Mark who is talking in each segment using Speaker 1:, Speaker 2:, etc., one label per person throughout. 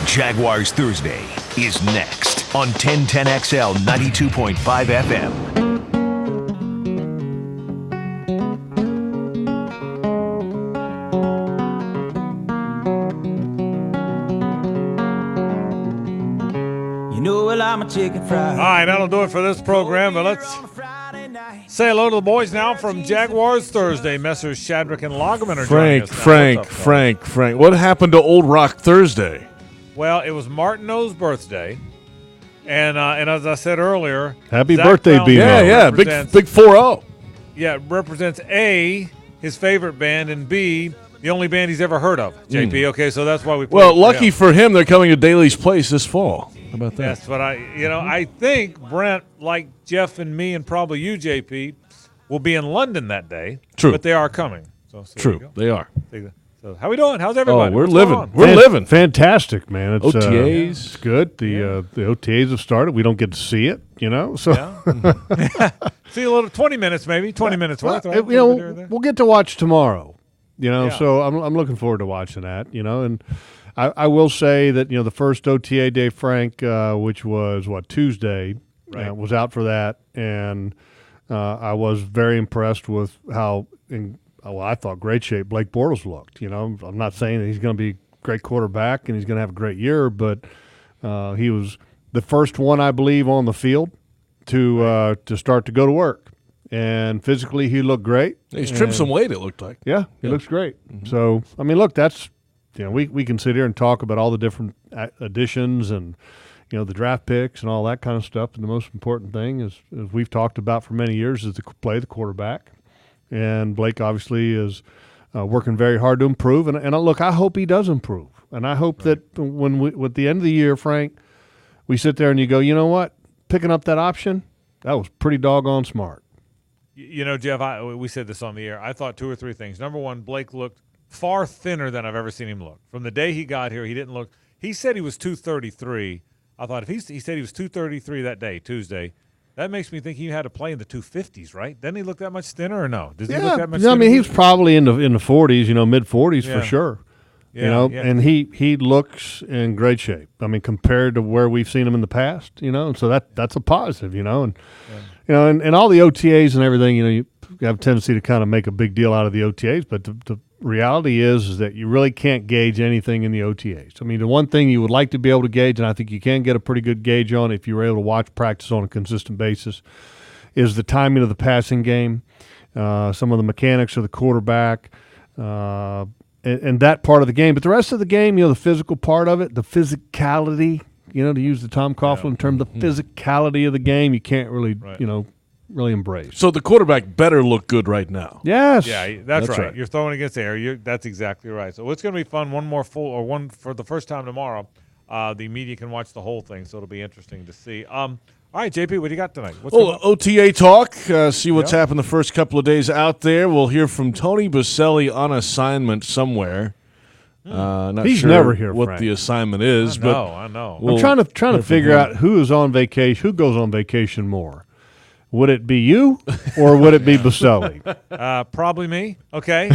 Speaker 1: Jaguars Thursday is next on 1010XL 92.5 FM.
Speaker 2: I'm a chicken fried.
Speaker 3: All right, that'll do it for this program, but let's say hello to the boys now from Jaguars Thursday. Messrs. Shadrick and Lagerman are joining us now.
Speaker 4: Frank. What happened to Old Rock Thursday?
Speaker 3: Well, it was Martineau's birthday, and as I said earlier,
Speaker 5: happy
Speaker 3: Zach
Speaker 5: birthday,
Speaker 3: Brown
Speaker 5: B-Man.
Speaker 4: Yeah, big 4-0.
Speaker 3: Yeah, represents A, his favorite band, and B, the only band he's ever heard of, JP. Okay, so that's why we played
Speaker 4: lucky for him, they're coming to Daly's Place this fall. How about that?
Speaker 3: That's what I think Brent, like Jeff and me and probably you, JP, will be in London that day.
Speaker 4: True.
Speaker 3: But they are coming. So
Speaker 4: True, they are.
Speaker 3: So how we doing? How's everybody?
Speaker 4: We're
Speaker 3: What's
Speaker 4: living.
Speaker 3: going on?
Speaker 4: We're living.
Speaker 5: Fantastic, man. It's,
Speaker 4: OTAs.
Speaker 5: It's good. The OTAs have started. We don't get to see it, so.
Speaker 3: Yeah. See a little 20 minutes maybe, 20 minutes worth. Right?
Speaker 5: We'll get to watch tomorrow,
Speaker 3: Yeah.
Speaker 5: so I'm looking forward to watching that, and I will say that, the first OTA day, Frank, which was, Tuesday,
Speaker 3: right.
Speaker 5: Was out for that, and I was very impressed with how, I thought great shape Blake Bortles looked. I'm not saying that he's going to be a great quarterback and he's going to have a great year, but he was the first one, I believe, on the field to start to go to work. And physically he looked great.
Speaker 4: He's trimmed some weight, it looked like.
Speaker 5: Yeah, he looks great. Mm-hmm. So, look, that's – we can sit here and talk about all the different additions and, the draft picks and all that kind of stuff. And the most important thing is, as we've talked about for many years, is to play the quarterback. And Blake obviously is working very hard to improve. And look, I hope he does improve. And I hope that at the end of the year, Frank, we sit there and you go, you know what? Picking up that option, that was pretty doggone smart.
Speaker 3: Jeff, we said this on the air. I thought two or three things. Number one, Blake looked far thinner than I've ever seen him look. From the day he got here, he didn't look – he said he was 233. I thought if he said he was 233 that day, Tuesday, that makes me think he had to play in the 250s, right? Doesn't he look that much thinner or no? Does he look that much thinner?
Speaker 5: He was probably in the 40s, mid-40s for sure.
Speaker 3: Yeah,
Speaker 5: and he looks in great shape. Compared to where we've seen him in the past, so that's a positive, and all the OTAs and everything, you have a tendency to kind of make a big deal out of the OTAs, but the reality is that you really can't gauge anything in the OTAs. The one thing you would like to be able to gauge, and I think you can get a pretty good gauge on if you were able to watch practice on a consistent basis, is the timing of the passing game, some of the mechanics of the quarterback, and that part of the game. But the rest of the game, the physical part of it, the physicality, to use the Tom Coughlin term, the physicality of the game, you can't really, really embrace.
Speaker 4: So the quarterback better look good right now.
Speaker 5: Yes.
Speaker 3: Yeah, that's right. You're throwing against the air. That's exactly right. So it's going to be fun. One for the first time tomorrow. The media can watch the whole thing, so it'll be interesting to see. All right, JP, what do you got tonight?
Speaker 4: OTA talk. See what's happened the first couple of days out there. We'll hear from Tony Baselli on assignment somewhere.
Speaker 5: He's never here,
Speaker 4: what
Speaker 5: Frank.
Speaker 4: The assignment is.
Speaker 3: I know.
Speaker 5: I'm trying to figure out who is on vacation, who goes on vacation more. Would it be you or would it be Baselli?
Speaker 3: Probably me. Okay.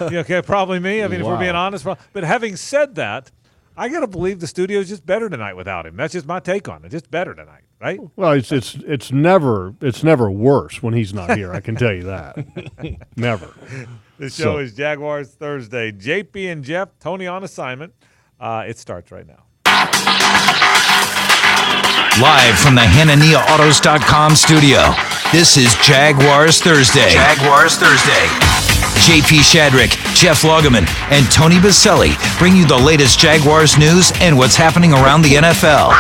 Speaker 3: Okay, probably me. If we're being honest. But having said that, I got to believe the studio is just better tonight without him. That's just my take on it. Just better tonight, right?
Speaker 5: Well, it's never worse when he's not here. I can tell you that. Never.
Speaker 3: The show is Jaguars Thursday. JP and Jeff, Tony on assignment. It starts right now.
Speaker 6: Live from the HananiaAutos.com studio, this is Jaguars Thursday. Jaguars Thursday. JP Shadrick, Jeff Lagerman, and Tony Baselli bring you the latest Jaguars news and what's happening around the NFL.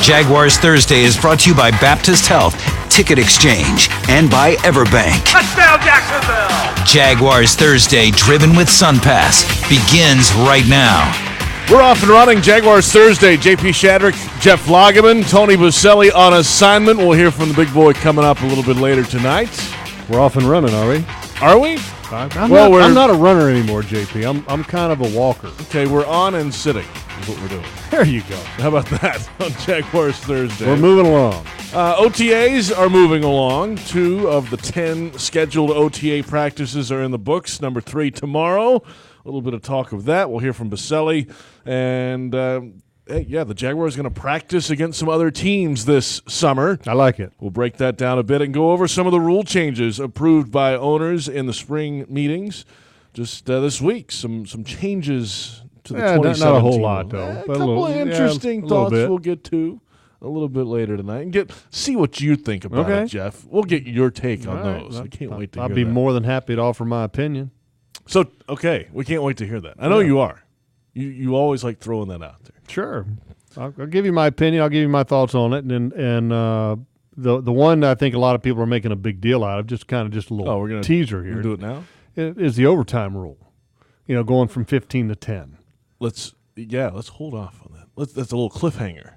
Speaker 6: Jaguars Thursday is brought to you by Baptist Health, Ticket Exchange, and by Everbank.
Speaker 3: Touchdown, Jacksonville!
Speaker 6: Jaguars Thursday, driven with SunPass, begins right now.
Speaker 4: We're off and running. Jaguars Thursday. JP Shadrick, Jeff Lagerman, Tony Baselli on assignment. We'll hear from the big boy coming up a little bit later tonight.
Speaker 5: We're off and running, are we?
Speaker 4: Are we?
Speaker 5: I'm not a runner anymore, JP. I'm kind of a walker.
Speaker 4: Okay, we're on and sitting is what we're doing.
Speaker 5: There you go.
Speaker 4: How about that on Jaguars Thursday?
Speaker 5: We're moving along.
Speaker 4: OTAs are moving along. 2 of the 10 scheduled OTA practices are in the books. Number 3 tomorrow. A little bit of talk of that. We'll hear from Baselli. And hey, yeah, the Jaguars are going to practice against some other teams this summer.
Speaker 5: I like it.
Speaker 4: We'll break that down a bit and go over some of the rule changes approved by owners in the spring meetings just this week. Some changes to the 2017.
Speaker 5: Not a whole lot, though.
Speaker 4: A couple of interesting thoughts we'll get to a little bit later tonight and see what you think about it, Jeff. We'll get your take on those. I can't wait to hear that.
Speaker 5: I'll be more than happy to offer my opinion.
Speaker 4: So, okay, we can't wait to hear that. I know you are. You always like throwing that out there.
Speaker 5: Sure. I'll give you my opinion. I'll give you my thoughts on it. And the one I think a lot of people are making a big deal out of, just a little teaser here.
Speaker 4: Do it now?
Speaker 5: Is the overtime rule. Going from 15 to 10.
Speaker 4: Let's hold off on that. That's a little cliffhanger.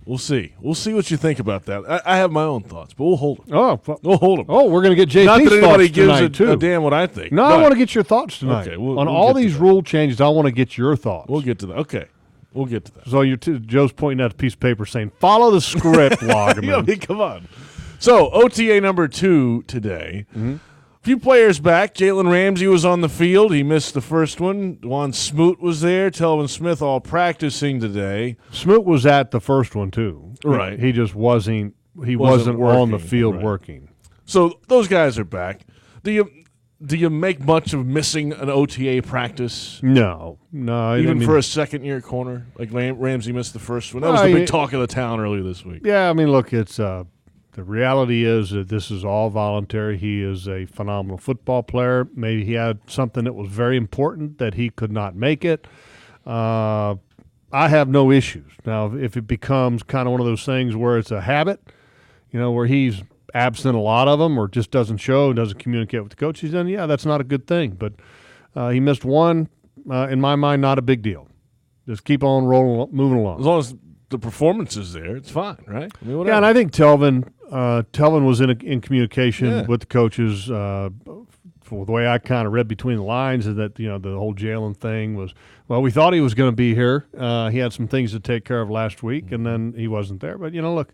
Speaker 4: We'll see. We'll see what you think about that. I have my own thoughts, but we'll hold them.
Speaker 5: We'll
Speaker 4: hold them.
Speaker 5: Oh, we're going to get JP's
Speaker 4: Not that anybody
Speaker 5: thoughts
Speaker 4: gives
Speaker 5: tonight,
Speaker 4: a damn what I think.
Speaker 5: No, I want to get your thoughts tonight.
Speaker 4: Okay,
Speaker 5: on all these rule changes, I want to get your thoughts.
Speaker 4: We'll get to that. Okay, we'll get to that.
Speaker 5: So Joe's pointing at a piece of paper saying, follow the script, Loggerman.
Speaker 4: Come on. So, OTA number 2 today. Mm-hmm. A few players back. Jalen Ramsey was on the field. He missed the first one. Juan Smoot was there. Telvin Smith all practicing today.
Speaker 5: Smoot was at the first one, too.
Speaker 4: Right.
Speaker 5: He just wasn't on the field working.
Speaker 4: So those guys are back. Do you make much of missing an OTA practice?
Speaker 5: No.
Speaker 4: Even for a second-year corner? Like Ramsey missed the first one. That was the big talk of the town earlier this week.
Speaker 5: Yeah, look, it's the reality is that this is all voluntary. He is a phenomenal football player. Maybe he had something that was very important that he could not make it. I have no issues. Now, if it becomes kind of one of those things where it's a habit, where he's absent a lot of them or just doesn't show, doesn't communicate with the coaches, then, yeah, that's not a good thing. But he missed one, in my mind, not a big deal. Just keep on moving along.
Speaker 4: As long as the performance is there, it's fine, right?
Speaker 5: Yeah, and I think Telvin was in communication with the coaches. For the way I kind of read between the lines, is that the whole Jalen thing was, well, we thought he was going to be here. He had some things to take care of last week, and then he wasn't there. But look,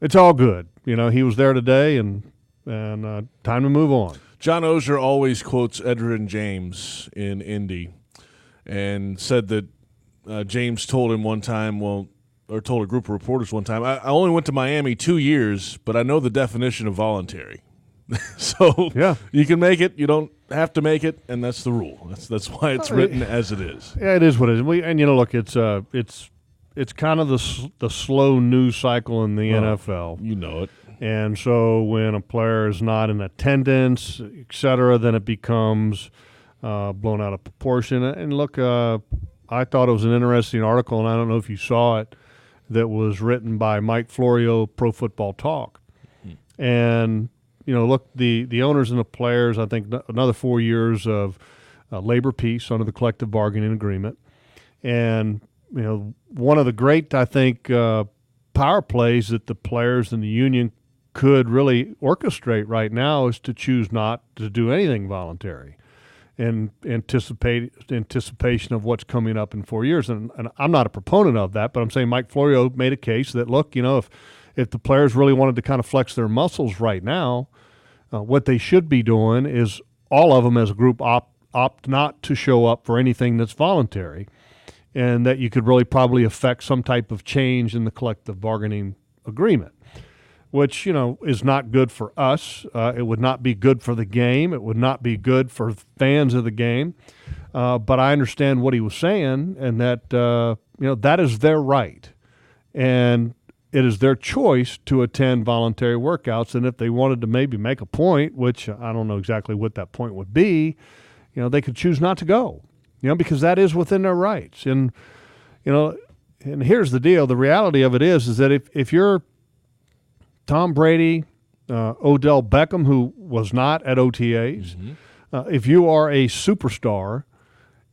Speaker 5: it's all good. He was there today, and time to move on.
Speaker 4: John Oehser always quotes Edgerrin James in Indy, and said that James told him one time, or told a group of reporters one time, I only went to Miami 2 years, but I know the definition of voluntary. So you can make it, you don't have to make it, and that's the rule. That's why it's written as it is.
Speaker 5: Yeah, it is what it is. Look, it's kind of the slow news cycle in the NFL.
Speaker 4: You know it.
Speaker 5: And so when a player is not in attendance, et cetera, then it becomes blown out of proportion. And look, I thought it was an interesting article, and I don't know if you saw it, that was written by Mike Florio, Pro Football Talk. And look, the owners and the players, I think another 4 years of labor peace under the collective bargaining agreement. And, one of the great, I think, power plays that the players and the union could really orchestrate right now is to choose not to do anything voluntary in anticipation of what's coming up in 4 years. And I'm not a proponent of that, but I'm saying Mike Florio made a case that, look, if the players really wanted to kind of flex their muscles right now, what they should be doing is all of them as a group opt not to show up for anything that's voluntary, and that you could really probably affect some type of change in the collective bargaining agreement, which, is not good for us. It would not be good for the game. It would not be good for fans of the game. But I understand what he was saying, and that, that is their right. And it is their choice to attend voluntary workouts, and if they wanted to maybe make a point, which I don't know exactly what that point would be, they could choose not to go, because that is within their rights. And, and here's the deal. The reality of it is that if you're Tom Brady, Odell Beckham, who was not at OTAs, if you are a superstar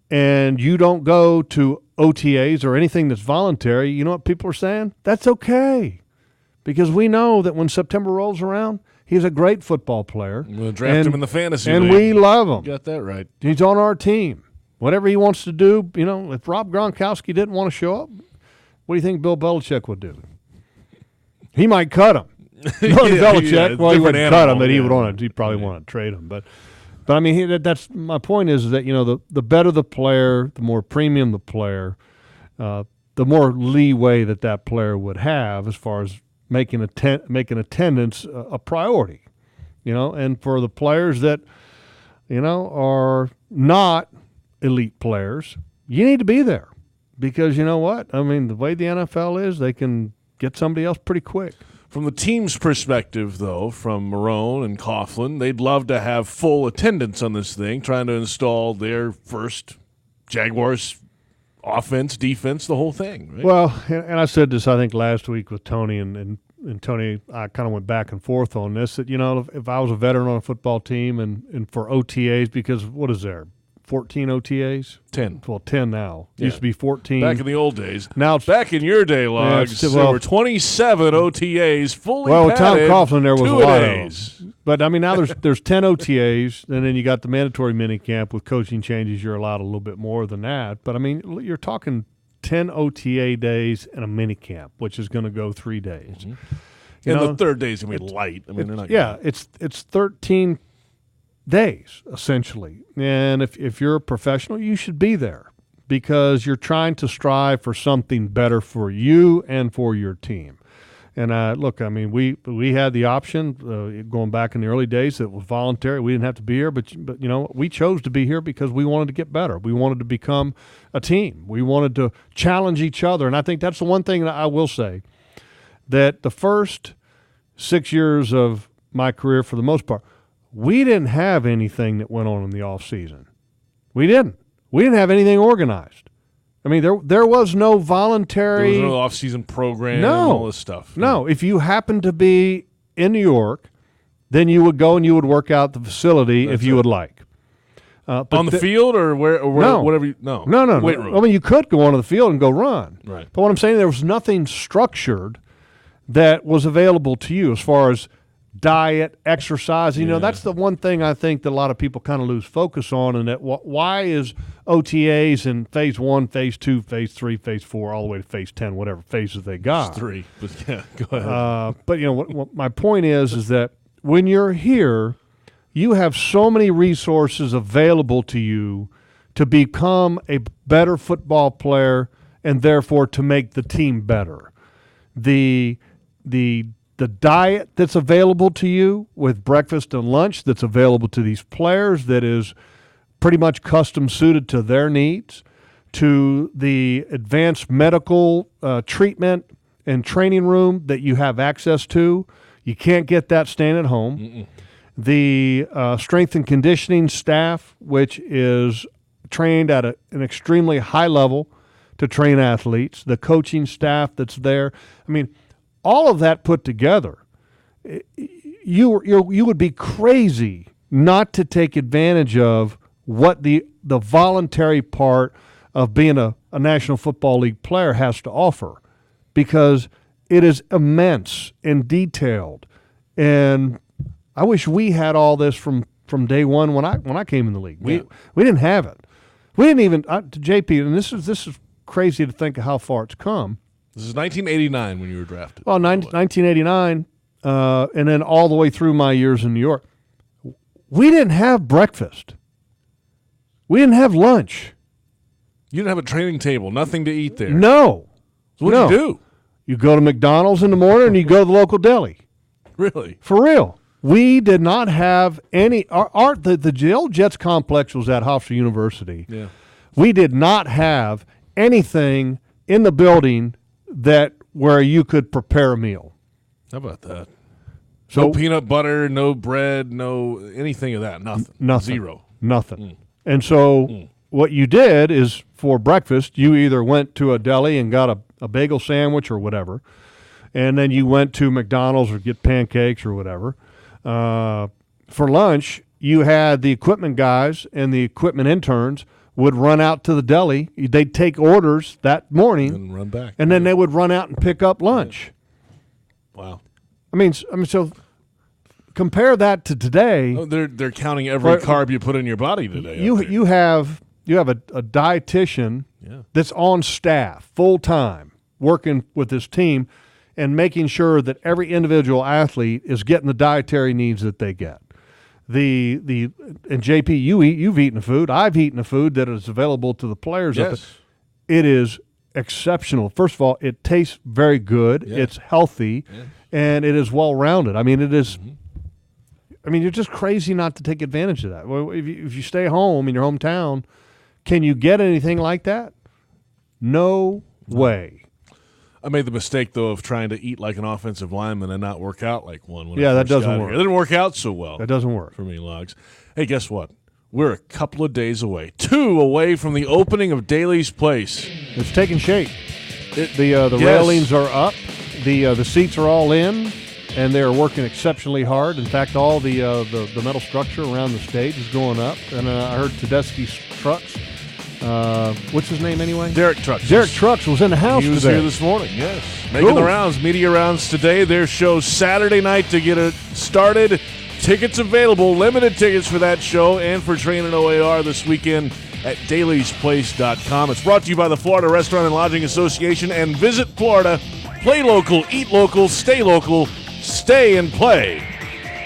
Speaker 5: and you don't go to OTAs or anything that's voluntary, you know what people are saying? That's okay. Because we know that when September rolls around, he's a great football player.
Speaker 4: We'll draft him in the fantasy
Speaker 5: league. And we love him.
Speaker 4: You got that right.
Speaker 5: He's on our team. Whatever he wants to do, if Rob Gronkowski didn't want to show up, what do you think Bill Belichick would do? He might cut him. Belichick, well, he wouldn't cut him, but he'd probably want to trade him. But I mean, that's my point is that, the better the player, the more premium the player, the more leeway that player would have as far as making attendance a priority. And for the players that, are not elite players, you need to be there because you know what? I mean, the way the NFL is, they can get somebody else pretty quick.
Speaker 4: From the team's perspective, though, from Marone and Coughlin, they'd love to have full attendance on this thing, trying to install their first Jaguars offense, defense, the whole thing. Right?
Speaker 5: Well, and I said this, I think, last week with Tony, and Tony, I kind of went back and forth on this, that, if I was a veteran on a football team and for OTAs, because what is there? 14 OTAs?
Speaker 4: 10.
Speaker 5: Well, 10 now.
Speaker 4: Yeah.
Speaker 5: Used to be 14.
Speaker 4: Back in the old days.
Speaker 5: Now it's
Speaker 4: back in your day, Logs, there were 27 OTAs fully
Speaker 5: well, with Tom
Speaker 4: padded,
Speaker 5: Coughlin, there was a lot of them. But, I mean, now there's 10 OTAs, and then you got the mandatory minicamp with coaching changes. You're allowed a little bit more than that. But, I mean, you're talking 10 OTA days and a minicamp, which is going to go 3 days.
Speaker 4: Mm-hmm. And the third day is going to be light. I mean, they're not.
Speaker 5: Yeah, it's 13 days, essentially. And if you're a professional, you should be there because you're trying to strive for something better for you and for your team. And look, I mean, we had the option going back in the early days that was voluntary. We didn't have to be here, but we chose to be here because we wanted to get better. We wanted to become a team. We wanted to challenge each other. And I think that's the one thing that I will say, that the first 6 years of my career, for the most part, we didn't have anything that went on in the off season. We didn't have anything organized. I mean, there was no voluntary.
Speaker 4: There was no off-season program and all this stuff.
Speaker 5: No. If you happened to be in New York, then you would go and you would work out the facility if you would like.
Speaker 4: On the field or where
Speaker 5: no.
Speaker 4: whatever. No. Weight room.
Speaker 5: I mean, you could go onto the field and go run.
Speaker 4: Right.
Speaker 5: But what I'm saying, there was nothing structured that was available to you as far as diet, exercise. That's the one thing I think that a lot of people kind of lose focus on, and that why is OTAs in phase 1, phase 2, phase 3, phase 4, all the way to phase 10, whatever phases they got.
Speaker 4: It's 3, but yeah, go ahead.
Speaker 5: But what my point is that when you're here, you have so many resources available to you to become a better football player and therefore to make the team better. The diet that's available to you with breakfast and lunch that's available to these players that is pretty much custom suited to their needs, to the advanced medical treatment and training room that you have access to. You can't get that staying at home.
Speaker 4: Mm-mm.
Speaker 5: The strength and conditioning staff, which is trained at an extremely high level to train athletes, the coaching staff that's there. I mean, all of that put together, you would be crazy not to take advantage of what the voluntary part of being a National Football League player has to offer, because it is immense and detailed. And I wish we had all this from day one when I came in the league. We didn't have it. We didn't even to JP. And this is crazy to think of how far it's come.
Speaker 4: This is 1989 when you were drafted.
Speaker 5: Well, 1989, and then all the way through my years in New York, we didn't have breakfast. We didn't have lunch.
Speaker 4: You didn't have a training table, nothing to eat there.
Speaker 5: No.
Speaker 4: So what did you do?
Speaker 5: You go to McDonald's in the morning and you go to the local deli.
Speaker 4: Really?
Speaker 5: For real. We did not have any. The old Jets complex was at Hofstra University.
Speaker 4: Yeah.
Speaker 5: We did not have anything in the building where you could prepare a meal.
Speaker 4: How about that?
Speaker 5: So,
Speaker 4: no peanut butter, no bread, no anything of that. Nothing.
Speaker 5: Nothing.
Speaker 4: Zero.
Speaker 5: Nothing. And so what you did is, for breakfast, you either went to a deli and got a bagel sandwich or whatever, and then you went to McDonald's or get pancakes or whatever. For lunch, you had the equipment guys and the equipment interns would run out to the deli. They'd take orders that morning
Speaker 4: and run back,
Speaker 5: and then they would run out and pick up lunch.
Speaker 4: Wow.
Speaker 5: I mean, so compare that to today.
Speaker 4: Oh, they're counting every carb you put in your body today.
Speaker 5: You have a dietitian that's on staff full time working with this team and making sure that every individual athlete is getting the dietary needs that they get. And JP, you've eaten the food. I've eaten the food that is available to the players.
Speaker 4: Yes.
Speaker 5: It is exceptional. First of all, it tastes very good. Yeah. It's healthy, and it is well-rounded. I mean, it is. I mean, you're just crazy not to take advantage of that. Well, if you stay home in your hometown, can you get anything like that? No way.
Speaker 4: I made the mistake, though, of trying to eat like an offensive lineman and not work out like one. When
Speaker 5: that doesn't work.
Speaker 4: It didn't work out so well.
Speaker 5: That doesn't work.
Speaker 4: For me, Logs. Hey, guess what? We're a couple of days away. 2 away from the opening of Daly's Place.
Speaker 5: It's taking shape. The railings are up. The seats are all in, and they are working exceptionally hard. In fact, all the metal structure around the stage is going up. And I heard Tedeschi's Trucks. What's his name anyway?
Speaker 4: Derek Trucks.
Speaker 5: Derek Trucks was in the house today.
Speaker 4: He was here this morning, yes. Making the rounds, media rounds today. Their show Saturday night to get it started. Tickets available, limited tickets for that show and for Train and OAR this weekend at dailysplace.com. It's brought to you by the Florida Restaurant and Lodging Association and Visit Florida. Play local, eat local, stay and play.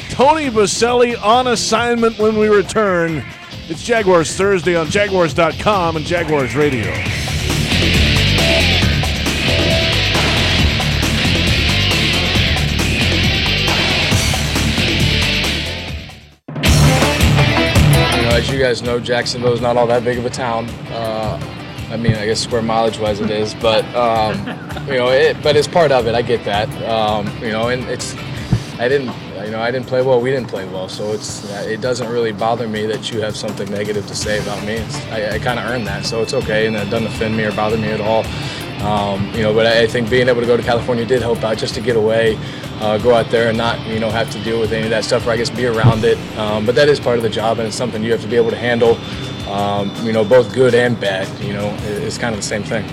Speaker 4: Tony Baselli on assignment when we return. It's Jaguars Thursday on Jaguars.com and Jaguars Radio.
Speaker 2: As you guys know, Jacksonville is not all that big of a town. I mean, I guess square mileage-wise it is, but but it's part of it. I get that. And I didn't play well. We didn't play well, so it doesn't really bother me that you have something negative to say about me. I kind of earned that, so it's okay, and it doesn't offend me or bother me at all. But I think being able to go to California did help out, just to get away, go out there and not, have to deal with any of that stuff, or I guess be around it. But that is part of the job, and it's something you have to be able to handle, both good and bad. It's kind of the same thing.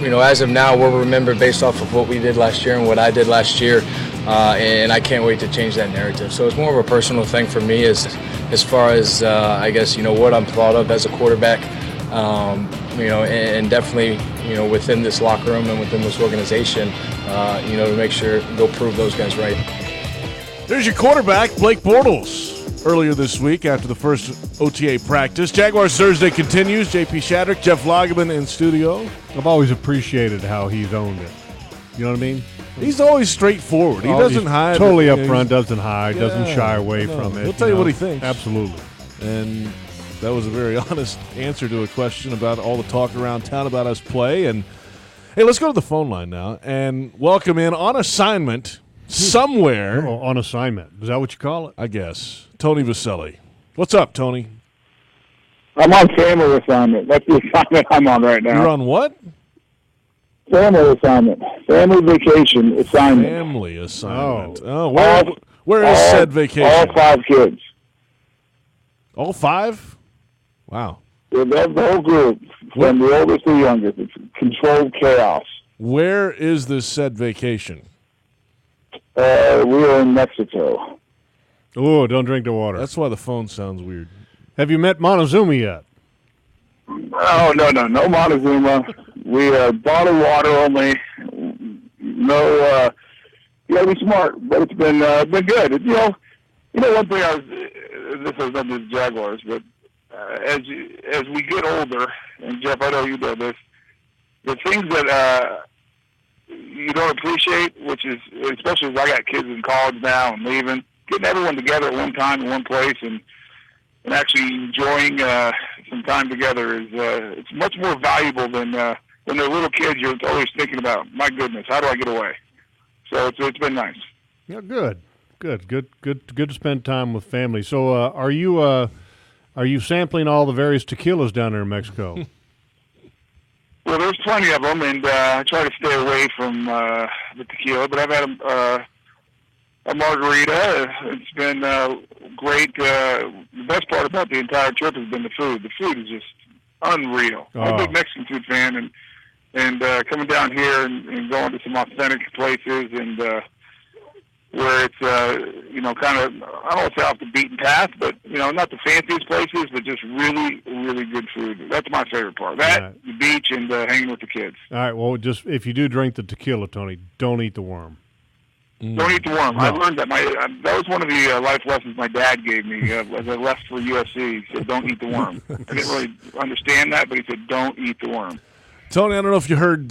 Speaker 2: As of now, we're remembered based off of what we did last year and what I did last year, and I can't wait to change that narrative. So it's more of a personal thing for me as far as, I guess, what I'm thought of as a quarterback, and definitely, within this locker room and within this organization, to make sure go prove those guys right.
Speaker 4: There's your quarterback, Blake Bortles, earlier this week after the first OTA practice. Jaguars Thursday continues. JP Shadrick, Jeff Lageman in studio.
Speaker 5: I've always appreciated how he's owned it. You know what I mean?
Speaker 4: He's always straightforward. He doesn't hide.
Speaker 5: Totally upfront, doesn't hide, doesn't shy away from it.
Speaker 4: He'll tell you what he thinks.
Speaker 5: Absolutely.
Speaker 4: And that was a very honest answer to a question about all the talk around town about us play. And hey, let's go to the phone line now and welcome in on assignment somewhere.
Speaker 5: Oh, on assignment. Is that what you call it?
Speaker 4: I guess. Tony Baselli. What's up, Tony?
Speaker 7: I'm on family assignment. That's the assignment I'm on right now.
Speaker 4: You're on what?
Speaker 7: Family assignment. Family vacation assignment.
Speaker 4: Family assignment. Oh, where is said vacation?
Speaker 7: All 5 kids.
Speaker 4: All 5? Wow.
Speaker 7: Yeah, the whole group, from the oldest to the youngest. It's controlled chaos.
Speaker 4: Where is this said vacation?
Speaker 7: We are in Mexico.
Speaker 5: Oh, don't drink the water.
Speaker 4: That's why the phone sounds weird.
Speaker 5: Have you met Montezuma yet?
Speaker 7: Oh, no Montezuma. We bottled water only. No, you gotta be smart, but it's been good. One thing this has done to the Jaguars, but as we get older, and Jeff, I know you know this, the things that you don't appreciate, which is, especially as I got kids in college now and leaving, getting everyone together at one time in one place and actually enjoying some time together is it's much more valuable than when they're little kids. You're always thinking about, my goodness, how do I get away? So it's been nice.
Speaker 5: Yeah, good to spend time with family. So are you sampling all the various tequilas down there in Mexico?
Speaker 7: Well, there's plenty of them, and I try to stay away from the tequila, but I've had a margarita. It's been great. The best part about the entire trip has been the food. The food is just unreal. I'm a big Mexican food fan, and coming down here and going to some authentic places and where it's, kind of, I don't want to say off the beaten path, but, not the fanciest places, but just really, really good food. That's my favorite part. That, the beach, and hanging with the kids.
Speaker 5: All right, well, just if you do drink the tequila, Tony, don't eat the worm.
Speaker 7: Don't eat the worm. No. I learned that. That was one of the life lessons my dad gave me as I left for USC. He said, don't eat the worm. I didn't really understand that, but he said, don't eat the worm.
Speaker 4: Tony, I don't know if you heard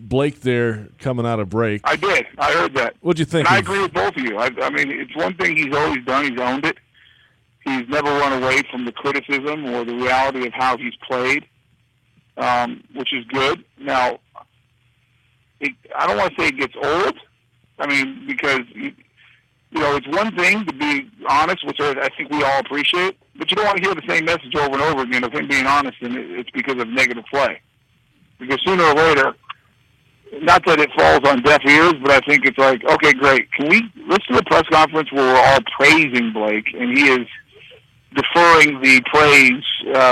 Speaker 4: Blake there coming out of break.
Speaker 7: I did. I heard that.
Speaker 4: What'd you think?
Speaker 7: And I agree with both of you. I mean, it's one thing he's always done. He's owned it. He's never run away from the criticism or the reality of how he's played, which is good. Now, I don't want to say it gets old. I mean, because, it's one thing to be honest, which I think we all appreciate, but you don't want to hear the same message over and over again of him being honest, and it's because of negative play. Because sooner or later, not that it falls on deaf ears, but I think it's like, okay, great. Can we listen to a press conference where we're all praising Blake, and he is deferring the praise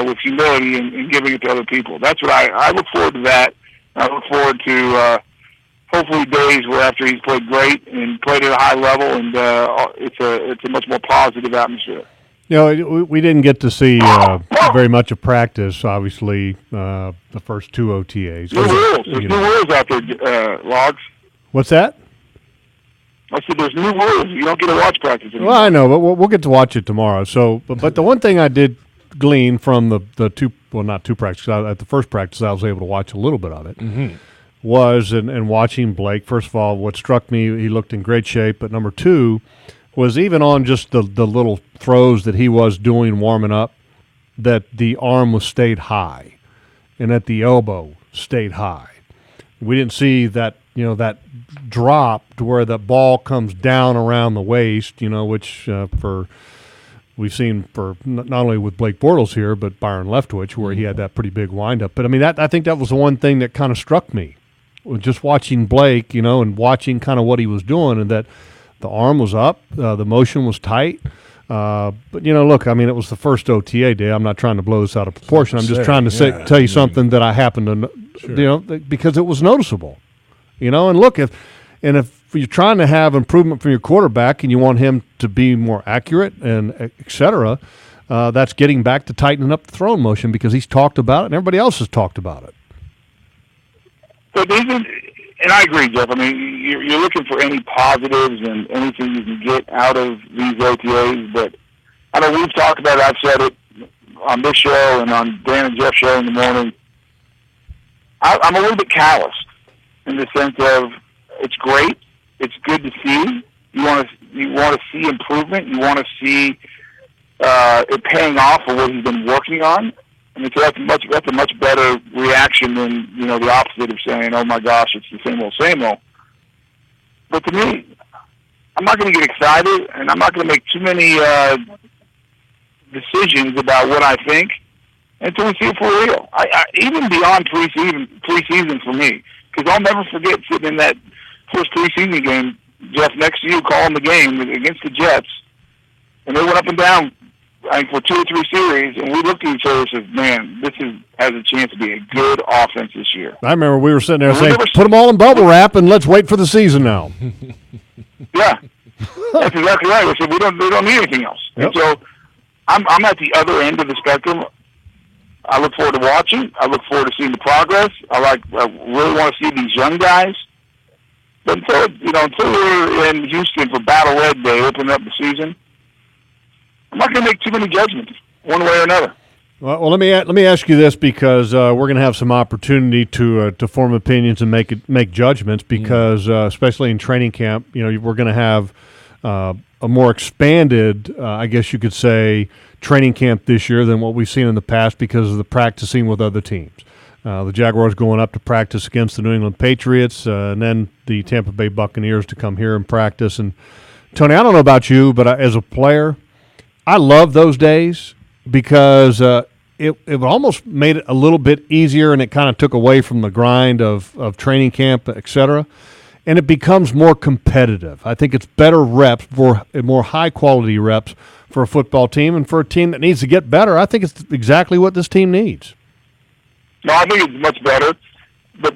Speaker 7: with humility and giving it to other people? That's what I look forward to that. I look forward to hopefully days where after he's played great and played at a high level, and it's a much more positive atmosphere.
Speaker 5: We didn't get to see very much of practice, obviously, the first two OTAs.
Speaker 7: New rules. There's new rules out there, Logs.
Speaker 5: What's that?
Speaker 7: I said there's new rules. You don't get to watch practice anymore.
Speaker 5: Well, I know, but we'll get to watch it tomorrow. So, but the one thing I did glean from the two, well, not two practices, at the first practice I was able to watch a little bit of it, was in watching Blake, first of all, what struck me, he looked in great shape, but number two, was even on just the little throws that he was doing warming up, that the arm was stayed high and that the elbow stayed high. We didn't see that, that drop to where the ball comes down around the waist, which we've seen for not only with Blake Bortles here, but Byron Leftwich, where he had that pretty big windup. But, I mean, I think that was the one thing that kind of struck me, just watching Blake, and watching kind of what he was doing, and that the arm was up, the motion was tight. But, look, I mean, it was the first OTA day. I'm not trying to blow this out of proportion. I'm just trying to tell you something that I happen to know, because it was noticeable. And look, if you're trying to have improvement from your quarterback and you want him to be more accurate and et cetera, that's getting back to tightening up the throwing motion, because he's talked about it and everybody else has talked about it.
Speaker 7: But and I agree, Jeff. I mean, you're looking for any positives and anything you can get out of these OTAs. But I know we've talked about it. I've said it on this show and on Dan and Jeff's show in the morning. I'm a little bit calloused in the sense of it's great. It's good to see. You want to see improvement. You want to see it paying off for what he's been working on. I mean, so that's a much better reaction than, the opposite of saying, oh my gosh, it's the same old. But to me, I'm not going to get excited, and I'm not going to make too many decisions about what I think until we see it for real. I even beyond preseason for me, because I'll never forget sitting in that first preseason game, Jeff, next to you calling the game against the Jets, and they went up and down, I think, for 2 or 3 series, and we looked at each other and said, man, this has a chance to be a good offense this year.
Speaker 5: I remember we were sitting there saying, put them all in bubble wrap and let's wait for the season now.
Speaker 7: Yeah, that's exactly right. We said, we don't need anything else. Yep. And so I'm at the other end of the spectrum. I look forward to watching. I look forward to seeing the progress. I really want to see these young guys. But until we're in Houston for Battle Red Day, opening up the season, I'm not going to make too many judgments one way or another.
Speaker 5: Well, let me ask you this, because we're going to have some opportunity to form opinions and make judgments, because especially in training camp, we're going to have a more expanded, I guess you could say, training camp this year than what we've seen in the past because of the practicing with other teams. The Jaguars going up to practice against the New England Patriots, and then the Tampa Bay Buccaneers to come here and practice. And Tony, I don't know about you, but as a player, I love those days, because it almost made it a little bit easier, and it kind of took away from the grind of training camp, et cetera, and it becomes more competitive. I think it's better reps, more high-quality reps for a football team, and for a team that needs to get better. I think it's exactly what this team needs.
Speaker 7: No, I think it's much better. But,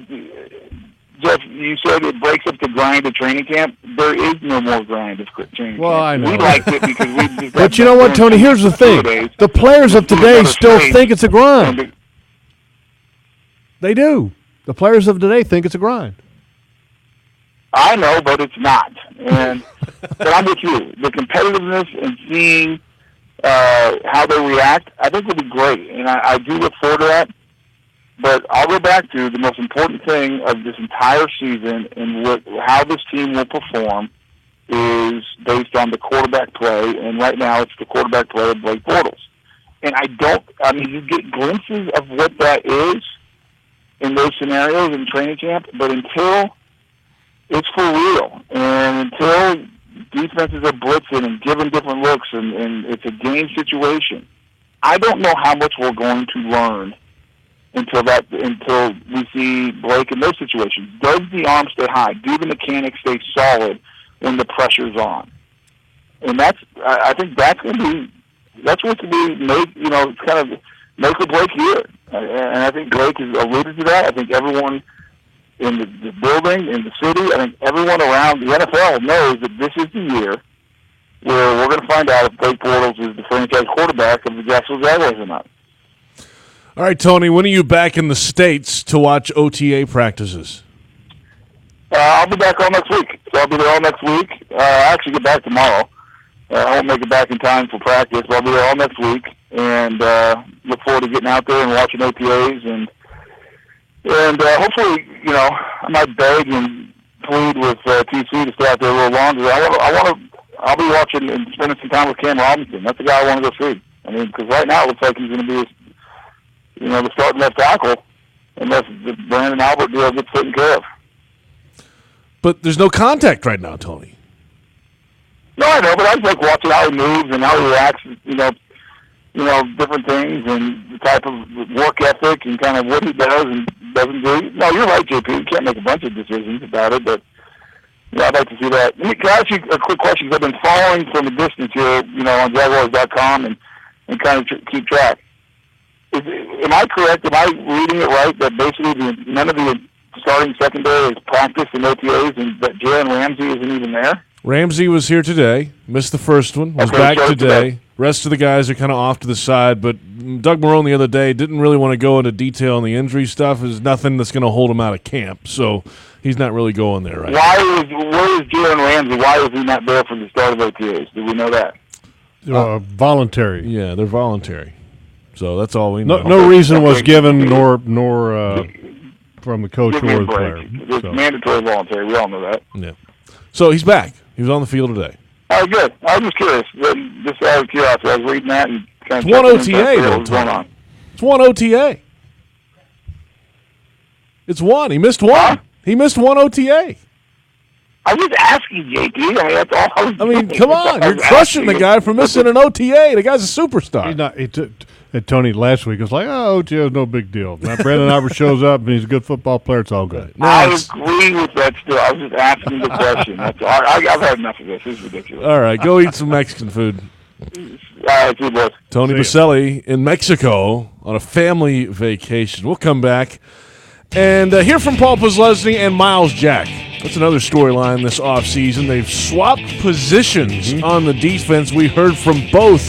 Speaker 7: Jeff, you said it breaks up the grind of training camp. There is no more grind of training camp.
Speaker 5: Well, I know.
Speaker 7: We liked it because we just
Speaker 5: But you know what, Tony? Here's the thing. The players of today still think it's a grind. They do. The players of today think it's a grind.
Speaker 7: I know, but it's not. But I'm with you. The competitiveness and seeing how they react, I think will be great. And I do look forward to that. But I'll go back to the most important thing of this entire season and how this team will perform is based on the quarterback play, and right now it's the quarterback play of Blake Bortles. And you get glimpses of what that is in those scenarios in training camp, but until it's for real, and until defenses are blitzing and giving different looks and it's a game situation, I don't know how much we're going to learn until we see Blake in those situations. Does the arm stay high? Do the mechanics stay solid when the pressure's on? And I think that's what's going to be made, it's kind of make or break here. And I think Blake has alluded to that. I think everyone in the building, in the city, I think everyone around the NFL knows that this is the year where we're going to find out if Blake Bortles is the franchise quarterback of the Jacksonville Jaguars or not.
Speaker 4: All right, Tony, when are you back in the States to watch OTA practices?
Speaker 7: I'll be back all next week. So I'll be there all next week. I actually get back tomorrow. I won't make it back in time for practice, but I'll be there all next week. And look forward to getting out there and watching OTAs. And hopefully, I might beg and plead with TC to stay out there a little longer. I'll be watching and spending some time with Cam Robinson. That's the guy I want to go see. I mean, because right now it looks like he's going to be the starting left tackle unless the Brandon Albert deal gets taken care of.
Speaker 4: But there's no contact right now, Tony.
Speaker 7: No, I know, but I just like watching how he moves and how he reacts, different things and the type of work ethic and kind of what he does and doesn't do. No, you're right, JP. You can't make a bunch of decisions about it, but I'd like to see that. Can I ask you a quick question? Because I've been following from a distance here, on Jaguars.com and kind of keep track. Am I correct? Am I reading it right that basically none of the starting secondary is practiced in OTAs and that Jalen Ramsey isn't even there?
Speaker 4: Ramsey was here today, missed the first one, was back today. Rest of the guys are kind of off to the side, but Doug Marrone the other day didn't really want to go into detail on the injury stuff. There's nothing that's going to hold him out of camp, so he's not really going there right now.
Speaker 7: Where is Jalen Ramsey? Why is he not there for the start of OTAs? Do we know that?
Speaker 5: Voluntary.
Speaker 4: Yeah, they're voluntary. So that's all we know.
Speaker 5: No reason was given, nor from the coach or the player.
Speaker 7: It's mandatory voluntary. We all know that.
Speaker 4: Yeah. So he's back. He was on the field today.
Speaker 7: Oh, good. I was just curious. Just out of curiosity, I was reading that and kind of
Speaker 4: it's one OTA, though.
Speaker 7: What's going on?
Speaker 4: It's one OTA. It's one. He missed one.
Speaker 7: Huh?
Speaker 4: He missed one OTA.
Speaker 7: I was just asking, JP. That's all I was doing.
Speaker 4: Come on. You're crushing the guy for missing an OTA. The guy's a superstar.
Speaker 5: He's not. Tony last week was like, OTA is no big deal. Now Brandon Albert shows up and he's a good football player. It's all good.
Speaker 7: I agree with that still. I was just asking the question. That's all. I've had enough of this. This is ridiculous.
Speaker 4: All right. Go eat some Mexican food.
Speaker 7: All right, see you, boys.
Speaker 4: Tony Baselli in Mexico on a family vacation. We'll come back and hear from Paul Posluszny and Miles Jack. That's another storyline this offseason. They've swapped positions on the defense. We heard from both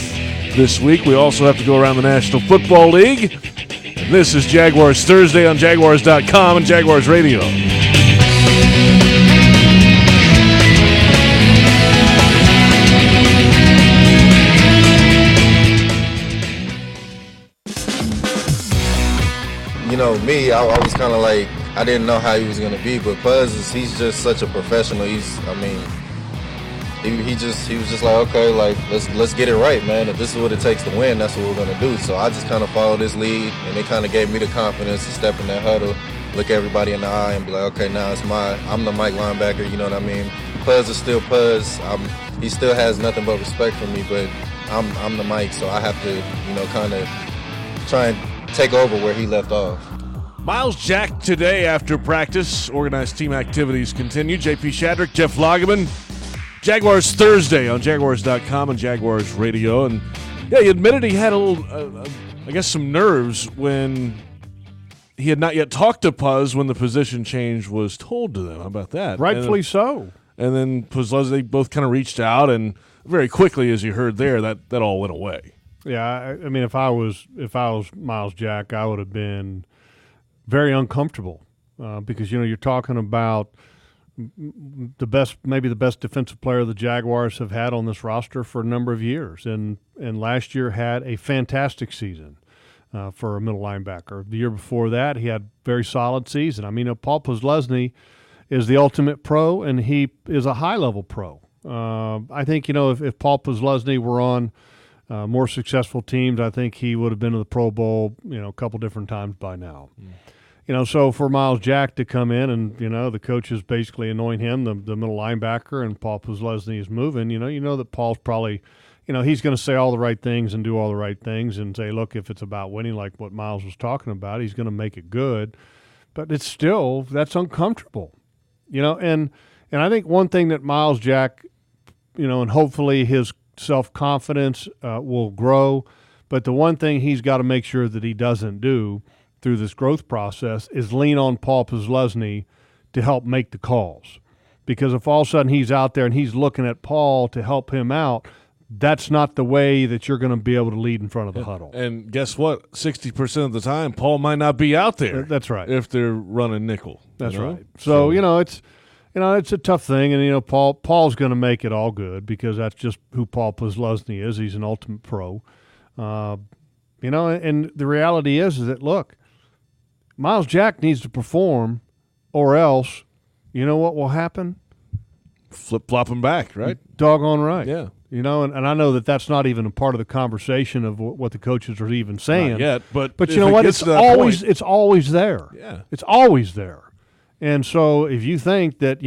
Speaker 4: this week. We also have to go around the National Football League. And this is Jaguars Thursday on Jaguars.com and Jaguars Radio.
Speaker 8: Me, I was kind of like, I didn't know how he was going to be, but Buzz, he's just such a professional. He was just like, okay, like let's get it right, man. If this is what it takes to win, that's what we're gonna do. So I just kind of followed his lead, and it kind of gave me the confidence to step in that huddle, look everybody in the eye, and be like, okay, now I'm the Mike linebacker. You know what I mean? Puz is still Puz. He still has nothing but respect for me, but I'm the Mike, so I have to, kind of try and take over where he left off.
Speaker 4: Miles Jack today after practice. Organized team activities continue. JP Shadrick, Jeff Lageman. Jaguars Thursday on Jaguars.com and Jaguars Radio. And, he admitted he had a little, some nerves when he had not yet talked to Puz when the position change was told to them. How about that?
Speaker 5: Rightfully so.
Speaker 4: And then they both kind of reached out, and very quickly, as you heard there, that all went away.
Speaker 5: Yeah, I mean, if I was Miles Jack, I would have been very uncomfortable because, you're talking about maybe the best defensive player the Jaguars have had on this roster for a number of years, and last year had a fantastic season. for a middle linebacker. The year before that, he had a very solid season. I mean, Paul Posluszny is the ultimate pro, and he is a high-level pro. I think, if Paul Posluszny were on more successful teams, I think he would have been to the Pro Bowl, a couple different times by now. So for Miles Jack to come in and, the coach is basically anoint him the middle linebacker, and Paul Posluszny is moving, that Paul's probably, he's going to say all the right things and do all the right things and say, look, if it's about winning, like what Miles was talking about, he's going to make it good. But it's still, that's uncomfortable, and I think one thing that Miles Jack, and hopefully his self-confidence will grow, but the one thing he's got to make sure that he doesn't do through this growth process is lean on Paul Posluszny to help make the calls. Because if all of a sudden he's out there and he's looking at Paul to help him out, that's not the way that you're going to be able to lead in front of the huddle.
Speaker 4: And guess what? 60% of the time, Paul might not be out there.
Speaker 5: That's right.
Speaker 4: If they're running nickel.
Speaker 5: That's right. So, it's a tough thing, and, Paul's going to make it all good because that's just who Paul Posluszny is. He's an ultimate pro. And the reality is that, look, Miles Jack needs to perform, or else, you know what will happen?
Speaker 4: Flip-flop him back, right?
Speaker 5: Doggone right.
Speaker 4: Yeah.
Speaker 5: And I know that that's not even a part of the conversation of what the coaches are even saying.
Speaker 4: Not yet, but
Speaker 5: you know what? It's always there.
Speaker 4: Yeah.
Speaker 5: It's always there. And so if you think that,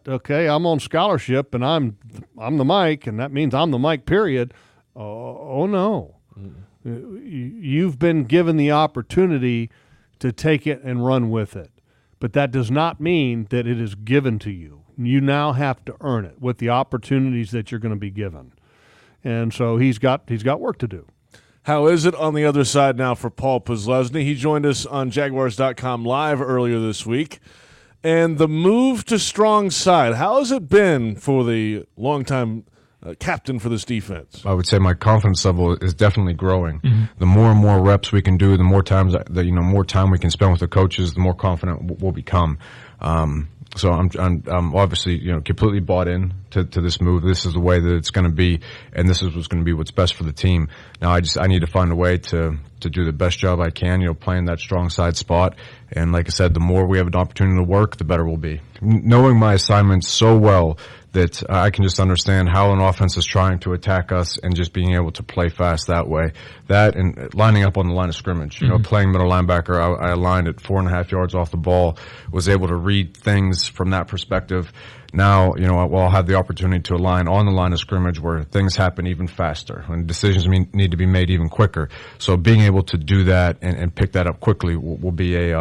Speaker 5: okay, I'm on scholarship and I'm the Mike, and that means I'm the Mike, period. Oh no. You've been given the opportunity to take it and run with it. But that does not mean that it is given to you. You now have to earn it with the opportunities that you're going to be given. And so he's got work to do.
Speaker 4: How is it on the other side now for Paul Posluszny? He joined us on Jaguars.com Live earlier this week. And the move to strong side, how has it been for the longtime captain for this defense?
Speaker 9: I would say my confidence level is definitely growing. The more and more reps we can do, the more times more time we can spend with the coaches, the more confident we'll become. So I'm obviously completely bought in to this move. This is the way that it's going to be, and this is what's going to be what's best for the team. Now I need to find a way to do the best job I can, playing that strong side spot. And like I said, the more we have an opportunity to work, the better we'll be. Knowing my assignments so well that I can just understand how an offense is trying to attack us and just being able to play fast that way. That and lining up on the line of scrimmage. Playing middle linebacker, I aligned at 4.5 yards off the ball, was able to read things from that perspective. Now, I'll have the opportunity to align on the line of scrimmage where things happen even faster and decisions need to be made even quicker. So being able to do that and pick that up quickly will be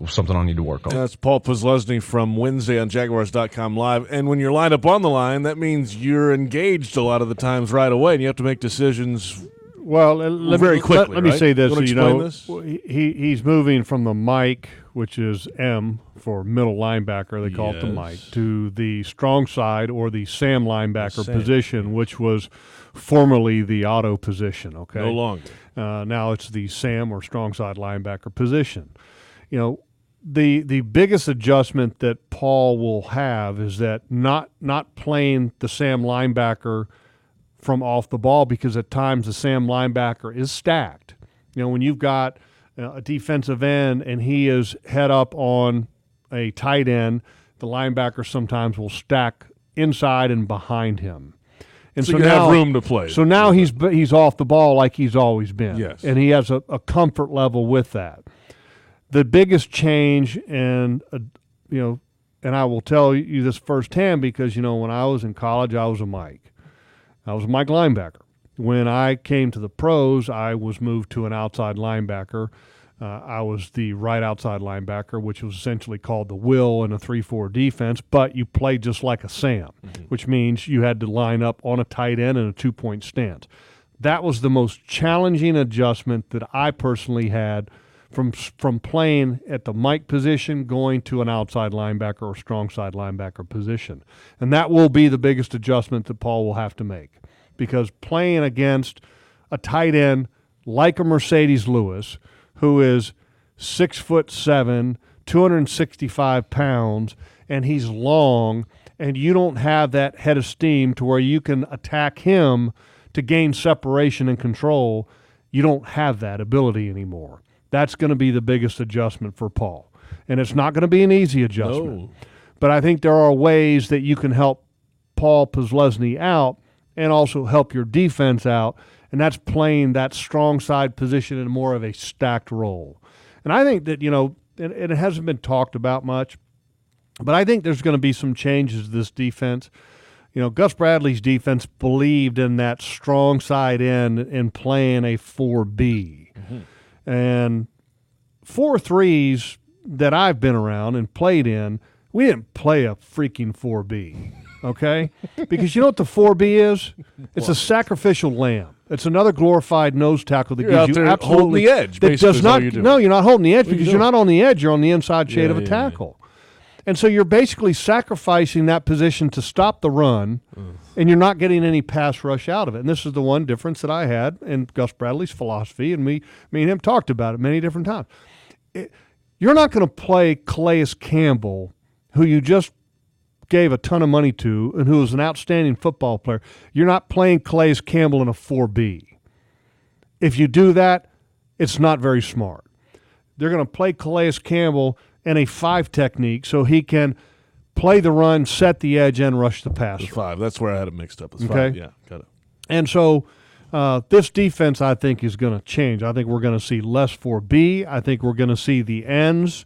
Speaker 9: something I'll need to work on.
Speaker 4: That's Paul Posluszny from Wednesday on Jaguars.com Live. And when you're lined up on the line, that means you're engaged a lot of the times right away, and you have to make decisions very quickly.
Speaker 5: Let me say this.
Speaker 4: This?
Speaker 5: He's moving from the Mike, which is M for middle linebacker, they call it the Mike, to the strong side or the Sam linebacker position, which was formerly the Otto position. Okay,
Speaker 4: no longer.
Speaker 5: Now it's the Sam or strong side linebacker position. The biggest adjustment that Paul will have is that not playing the Sam linebacker from off the ball, because at times the Sam linebacker is stacked. When you've got a defensive end and he is head up on a tight end, the linebacker sometimes will stack inside and behind him. And
Speaker 4: so you have room to play.
Speaker 5: So now he's off the ball like he's always been.
Speaker 4: Yes.
Speaker 5: And he has a comfort level with that. The biggest change, and I will tell you this firsthand because, when I was in college, I was a Mike. I was a Mike linebacker. When I came to the pros, I was moved to an outside linebacker. I was the right outside linebacker, which was essentially called the will in a 3-4 defense, but you played just like a Sam, which means you had to line up on a tight end and a 2-point stance. That was the most challenging adjustment that I personally had from playing at the Mike position going to an outside linebacker or strong side linebacker position. And that will be the biggest adjustment that Paul will have to make, because playing against a tight end like a Mercedes Lewis, who is 6'7", 265 pounds, and he's long, and you don't have that head of steam to where you can attack him to gain separation and control, You don't have that ability anymore. That's going to be the biggest adjustment for Paul. And it's not going to be an easy adjustment.
Speaker 4: No.
Speaker 5: But I think there are ways that you can help Paul Posluszny out and also help your defense out, and that's playing that strong side position in more of a stacked role. And I think that, and it hasn't been talked about much, but I think there's going to be some changes to this defense. Gus Bradley's defense believed in that strong side end and playing a 4B. Mm-hmm. And 4-3s that I've been around and played in, we didn't play a freaking 4B, okay? Because you know what the 4B is? It's a sacrificial lamb. It's another glorified nose tackle that
Speaker 4: You're
Speaker 5: gives
Speaker 4: out
Speaker 5: you
Speaker 4: there
Speaker 5: absolutely
Speaker 4: holding the edge.
Speaker 5: That
Speaker 4: Basically
Speaker 5: does
Speaker 4: is
Speaker 5: not.
Speaker 4: all you're doing.
Speaker 5: No, you're not holding the edge
Speaker 4: What are you
Speaker 5: because you're
Speaker 4: doing?
Speaker 5: not on the edge. You're on the inside shade of a
Speaker 4: yeah.
Speaker 5: tackle. And so you're basically sacrificing that position to stop the run, and you're not getting any pass rush out of it. And this is the one difference that I had in Gus Bradley's philosophy, and me and him talked about it many different times. You're not going to play Calais Campbell, who you just gave a ton of money to and who is an outstanding football player. You're not playing Calais Campbell in a 4B. If you do that, it's not very smart. They're going to play Calais Campbell in a 5 technique so he can play the run, set the edge, and rush the passer.
Speaker 4: It's 5. That's where I had it mixed up. It's
Speaker 5: Okay.
Speaker 4: 5. Yeah, got it.
Speaker 5: And so this defense, I think, is going to change. I think we're going to see less 4B. I think we're going to see the ends,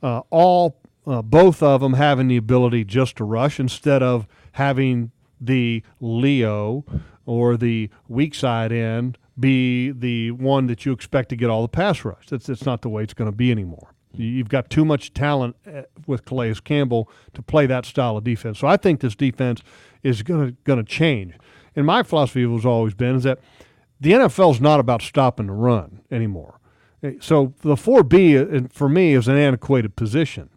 Speaker 5: both of them having the ability just to rush instead of having the Leo or the weak side end be the one that you expect to get all the pass rush. That's not the way it's going to be anymore. You've got too much talent with Calais Campbell to play that style of defense. So I think this defense is going to change. And my philosophy has always been is that the NFL is not about stopping the run anymore. So the 4B, for me, is an antiquated position.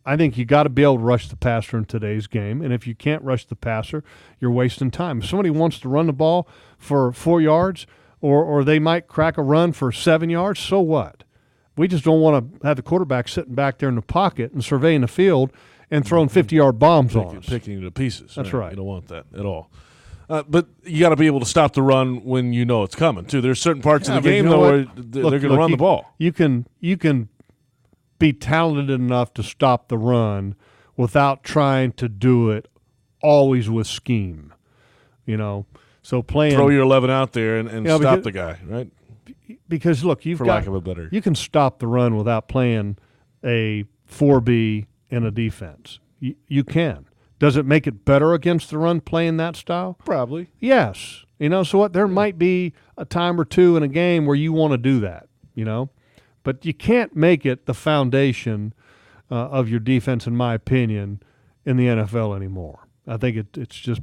Speaker 5: I think you got to be able to rush the passer in today's game. And if you can't rush the passer, you're wasting time. If somebody wants to run the ball for 4 yards or they might crack a run for 7 yards, so what? We just don't want to have the quarterback sitting back there in the pocket and surveying the field and throwing 50-yard bombs on us.
Speaker 4: Picking to pieces.
Speaker 5: That's right.
Speaker 4: You don't want that at all. But you got to be able to stop the run when you know it's coming, too. There's certain parts of the game, though, where they're going to run the ball.
Speaker 5: You can be talented enough to stop the run without trying to do it always with scheme. So playing –
Speaker 4: throw your 11 out there and stop the guy, right?
Speaker 5: Because, look,
Speaker 4: lack of a better.
Speaker 5: You can stop the run without playing a 4B in a defense. You can. Does it make it better against the run playing that style?
Speaker 4: Probably.
Speaker 5: Yes. So what? There might be a time or two in a game where you want to do that, But you can't make it the foundation of your defense, in my opinion, in the NFL anymore. I think it's just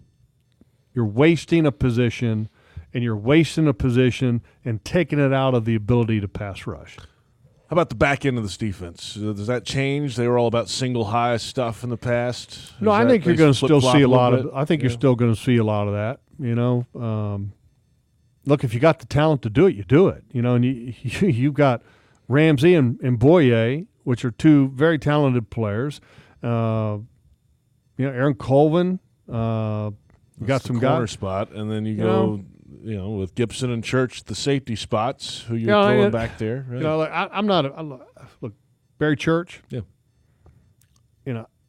Speaker 5: you're wasting a position – and you're wasting a position and taking it out of the ability to pass rush.
Speaker 4: How about the back end of this defense? Does that change? They were all about single high stuff in the past.
Speaker 5: No, I think you're going to still see a lot of. I think
Speaker 4: you're
Speaker 5: still going to see a lot of that. Look, if you got the talent to do it, you do it. And you've got Ramsey and Boye, which are two very talented players. Aaron Colvin. You got some
Speaker 4: corner
Speaker 5: guys
Speaker 4: spot, and then you go. With Gibson and Church, the safety spots, who you're throwing back there. Right?
Speaker 5: I'm not look, Barry Church.
Speaker 4: Yeah.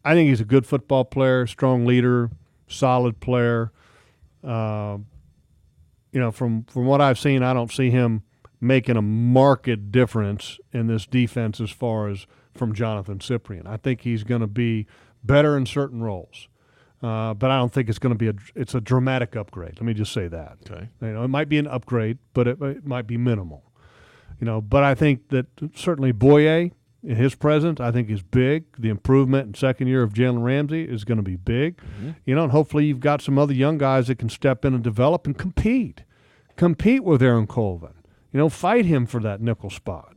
Speaker 5: I think he's a good football player, strong leader, solid player. From what I've seen, I don't see him making a marked difference in this defense as far as from Jonathan Cyprien. I think he's going to be better in certain roles. But I don't think it's going to be it's a dramatic upgrade. Let me just say that.
Speaker 4: Okay.
Speaker 5: It might be an upgrade, but it might be minimal. But I think that certainly Boye in his presence, I think is big. The improvement in second year of Jalen Ramsey is going to be big. Mm-hmm. And hopefully you've got some other young guys that can step in and develop and compete with Aaron Colvin. Fight him for that nickel spot.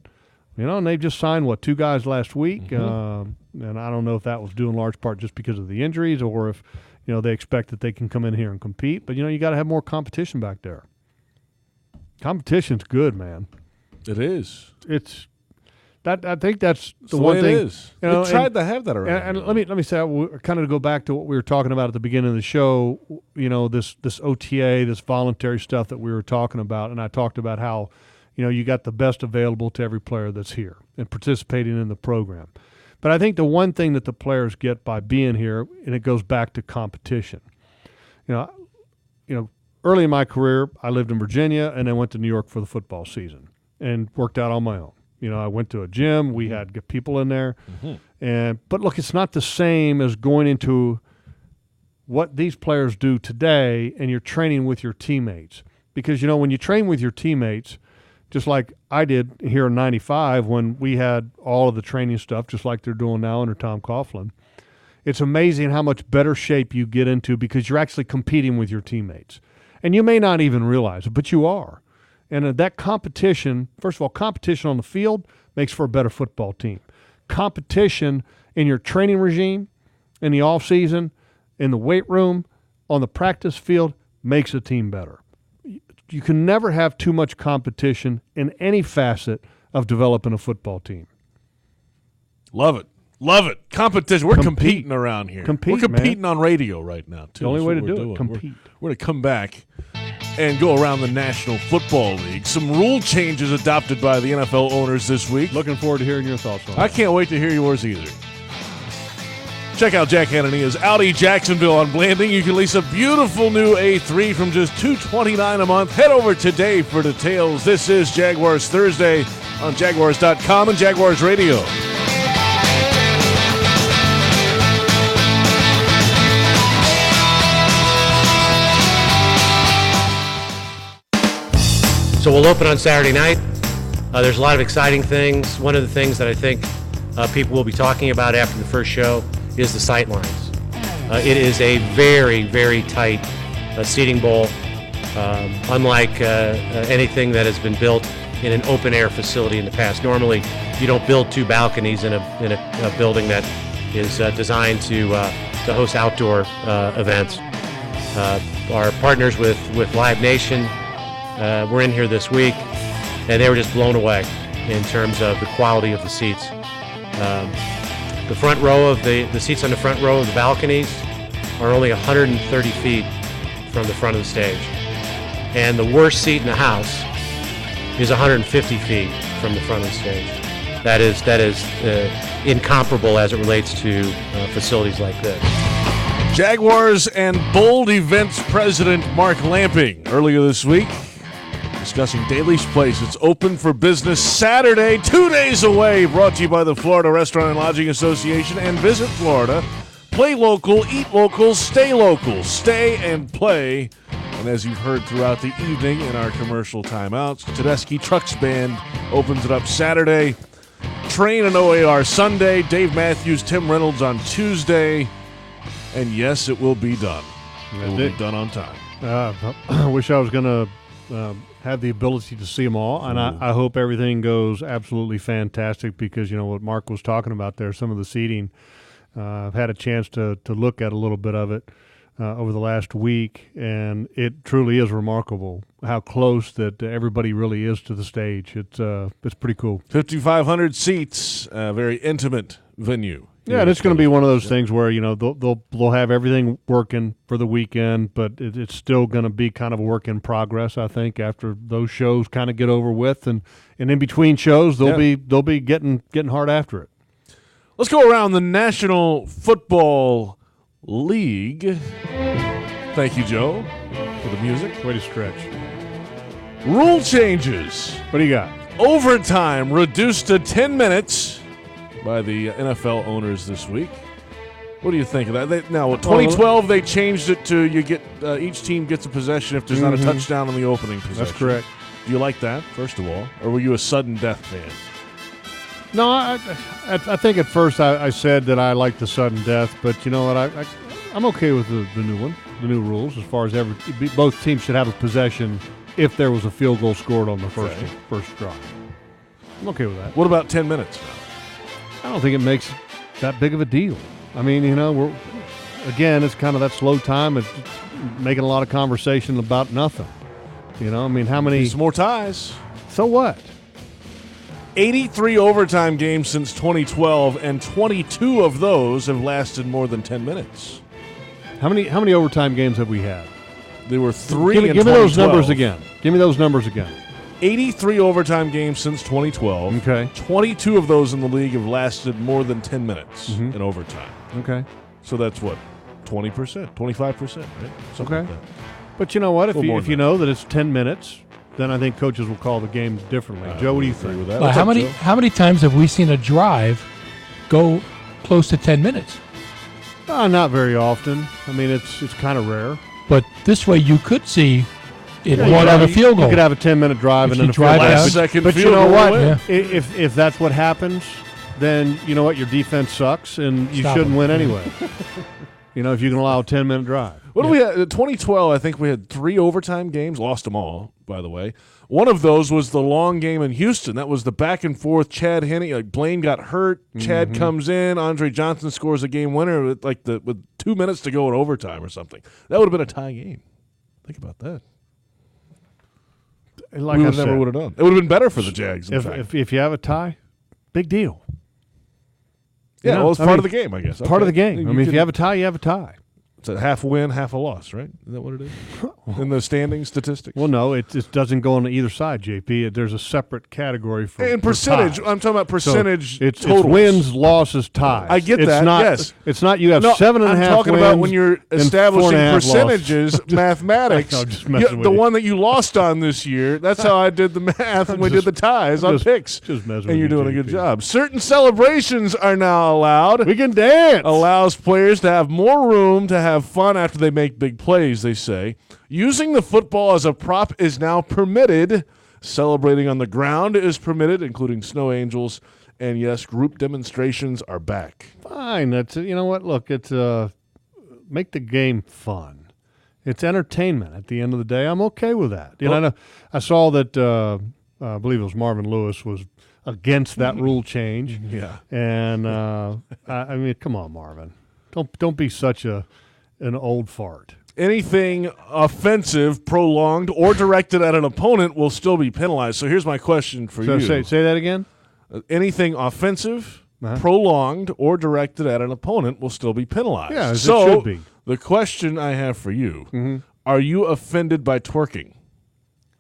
Speaker 5: And they've just signed, 2 guys last week. Mm-hmm. And I don't know if that was due in large part just because of the injuries or if, they expect that they can come in here and compete. But, you got to have more competition back there. Competition's good, man.
Speaker 4: It is.
Speaker 5: It's I think that's
Speaker 4: It's
Speaker 5: the
Speaker 4: the
Speaker 5: one
Speaker 4: way
Speaker 5: thing.
Speaker 4: it is.
Speaker 5: You know,
Speaker 4: We tried to have that around.
Speaker 5: And let me say, kind of go back to what we were talking about at the beginning of the show. You know, this OTA, this voluntary stuff that we were talking about, and I talked about how, you know, you got the best available to every player that's here and participating in the program. But I think the one thing that the players get by being here, and it goes back to competition. You know, early in my career, I lived in Virginia and then went to New York for the football season and worked out on my own. You know, I went to a gym. We had people in there. But look, it's not the same as going into what these players do today and you're training with your teammates. Because, you know, when you train with your teammates, just like I did here in 95 when we had all of the training stuff, just like they're doing now under Tom Coughlin, it's amazing how much better shape you get into because you're actually competing with your teammates. And you may not even realize it, but you are. And that competition, first of all, competition on the field makes for a better football team. Competition in your training regime, in the off season, in the weight room, on the practice field, makes a team better. You can never have too much competition in any facet of developing a football team.
Speaker 4: Love it. Love it. Competition. We're competing around here. We're competing on radio right now, too.
Speaker 5: The only way to
Speaker 4: That's what
Speaker 5: do
Speaker 4: we're
Speaker 5: it,
Speaker 4: doing.
Speaker 5: compete.
Speaker 4: We're going to come back and go around the National Football League. Some rule changes adopted by the NFL owners this week.
Speaker 5: Looking forward to hearing your thoughts on it.
Speaker 4: I can't wait to hear yours either. Check out Jack Hanania's Audi Jacksonville on Blanding. You can lease a beautiful new A3 from just $229 a month. Head over today for details. This is Jaguars Thursday on Jaguars.com and Jaguars Radio.
Speaker 10: So we'll open on Saturday night. There's a lot of exciting things. One of the things that I think people will be talking about after the first show is the sight lines. It is a very, very tight seating bowl, unlike anything that has been built in an open-air facility in the past. Normally, you don't build two balconies in a building that is designed to host outdoor events. Our partners with Live Nation were in here this week, and they were just blown away in terms of the quality of the seats. The front row of the seats on the front row of the balconies are only 130 feet from the front of the stage, and the worst seat in the house is 150 feet from the front of the stage. That is incomparable as it relates to facilities like this.
Speaker 4: Jaguars and Bold Events President Mark Lamping earlier this week discussing Daly's Place. It's open for business Saturday, 2 days away. Brought to you by the Florida Restaurant and Lodging Association and Visit Florida. Play local, eat local, stay and play. And as you've heard throughout the evening in our commercial timeouts, Tedeschi Trucks Band opens it up Saturday. Train and OAR Sunday. Dave Matthews, Tim Reynolds on Tuesday. And yes, it will be done. It will be done on time.
Speaker 5: I wish I was going to have the ability to see them all, and I hope everything goes absolutely fantastic because, you know, what Mark was talking about there, some of the seating, I've had a chance to look at a little bit of it over the last week, and it truly is remarkable how close that everybody really is to the stage. It's pretty cool.
Speaker 4: 5,500 seats, a very intimate venue.
Speaker 5: Yeah, and it's going to be one of those things where, you know, they'll have everything working for the weekend, but it's still going to be kind of a work in progress, I think, after those shows kind of get over with, and in between shows they'll be getting hard after it.
Speaker 4: Let's go around the National Football League. Thank you, Joe, for the music.
Speaker 5: Way to stretch.
Speaker 4: Rule changes.
Speaker 5: What do you got?
Speaker 4: Overtime reduced to 10 minutes by the NFL owners this week. What do you think of that? Now, 2012, they changed it to you get each team gets a possession if there's not a touchdown on the opening possession.
Speaker 5: That's correct.
Speaker 4: Do you like that, first of all, or were you a sudden death fan?
Speaker 5: No, I think at first I said that I like the sudden death, but you know what? I'm okay with the new one, the new rules, as far as both teams should have a possession if there was a field goal scored on the first drive. I'm okay with that.
Speaker 4: What about 10 minutes?
Speaker 5: I don't think it makes that big of a deal. I mean, you know, it's kind of that slow time. It's making a lot of conversation about nothing. You know, I mean, how many?
Speaker 4: Some more ties.
Speaker 5: So what?
Speaker 4: 83 overtime games since 2012, and 22 of those have lasted more than 10 minutes.
Speaker 5: How many overtime games have we had?
Speaker 4: There were 3 in 2012.
Speaker 5: Give me those numbers again. Give me those numbers again.
Speaker 4: 83 overtime games since 2012.
Speaker 5: Okay.
Speaker 4: 22 of those in the league have lasted more than 10 minutes in overtime.
Speaker 5: Okay.
Speaker 4: So that's what? 20%, 25%, right? Something
Speaker 5: Okay.
Speaker 4: like that.
Speaker 5: But you know what? If
Speaker 4: more
Speaker 5: you
Speaker 4: than
Speaker 5: know that it's 10 minutes, then I think coaches will call the game differently. Joe, what do you
Speaker 4: Agree
Speaker 5: think?
Speaker 4: with that?
Speaker 11: Well,
Speaker 4: What's up, Joe?
Speaker 11: how many times have we seen a drive go close to 10 minutes?
Speaker 5: Not very often. I mean, it's kind of rare.
Speaker 11: But this way you could see it
Speaker 5: Yeah,
Speaker 11: one
Speaker 5: you
Speaker 11: out
Speaker 5: could
Speaker 11: a field goal.
Speaker 5: You could have a 10-minute drive
Speaker 11: If
Speaker 5: and
Speaker 11: you
Speaker 5: then a
Speaker 11: drive
Speaker 5: field goal.
Speaker 11: out-
Speaker 4: Last second
Speaker 5: But you
Speaker 4: field
Speaker 5: know
Speaker 4: goal
Speaker 5: what?
Speaker 4: win.
Speaker 11: Yeah.
Speaker 5: If that's what happens, then you know what? Your defense sucks, and you
Speaker 11: Stop
Speaker 5: shouldn't
Speaker 11: them.
Speaker 5: win anyway. You know, if you can allow a 10-minute drive.
Speaker 4: What do we have? 2012, I think we had 3 overtime games. Lost them all, by the way. One of those was the long game in Houston. That was the back and forth. Chad Henne, like Blaine got hurt. Chad comes in. Andre Johnson scores a game winner with with 2 minutes to go in overtime or something. That would have been a tie game. Think about that.
Speaker 5: Like
Speaker 4: we
Speaker 5: I
Speaker 4: never
Speaker 5: said,
Speaker 4: would have done. It would have been better for the Jags. In fact.
Speaker 5: if you have a tie, big deal.
Speaker 4: Yeah,
Speaker 5: You know,
Speaker 4: well, it's
Speaker 5: I
Speaker 4: part
Speaker 5: mean,
Speaker 4: of the game, I guess.
Speaker 5: Part of the
Speaker 4: Okay.
Speaker 5: game. I mean, if you have a tie, you have a tie.
Speaker 4: It's a half win, half a loss, right? Is that what it is? In the standing statistics?
Speaker 5: Well, no, it doesn't go on either side, JP. There's a separate category for
Speaker 4: in
Speaker 5: for
Speaker 4: percentage.
Speaker 5: ties.
Speaker 4: I'm talking about percentage
Speaker 5: So it's
Speaker 4: totals.
Speaker 5: wins, losses, ties.
Speaker 4: I get
Speaker 5: it's
Speaker 4: that,
Speaker 5: Not,
Speaker 4: yes.
Speaker 5: It's not you have
Speaker 4: No,
Speaker 5: 7.5
Speaker 4: I'm talking
Speaker 5: wins
Speaker 4: about when you're
Speaker 5: and
Speaker 4: establishing
Speaker 5: 4.5 losses.
Speaker 4: percentages, mathematics.
Speaker 5: No, just messing with
Speaker 4: the
Speaker 5: you.
Speaker 4: one that you lost on this year, that's how I did the math when we did the ties on picks.
Speaker 5: just messing with
Speaker 4: and you're
Speaker 5: you,
Speaker 4: doing a good
Speaker 5: JP.
Speaker 4: job. Certain celebrations are now allowed.
Speaker 5: We can dance.
Speaker 4: Allows players to have more room to have fun after they make big plays, they say. Using the football as a prop is now permitted. Celebrating on the ground is permitted, including snow angels. And yes, group demonstrations are back.
Speaker 5: Fine. That's you know what? Look, it's make the game fun. It's entertainment. At the end of the day, I'm okay with that. You know, I saw that. I believe it was Marvin Lewis was against that rule change.
Speaker 4: Yeah.
Speaker 5: And I mean, come on, Marvin. Don't be such an old fart.
Speaker 4: Anything offensive, prolonged, or directed at an opponent will still be penalized. So here's my question for you.
Speaker 5: Say that again.
Speaker 4: Anything offensive, prolonged, or directed at an opponent will still be penalized.
Speaker 5: Yeah, as it
Speaker 4: so
Speaker 5: should be.
Speaker 4: The question I have for you, are you offended by twerking?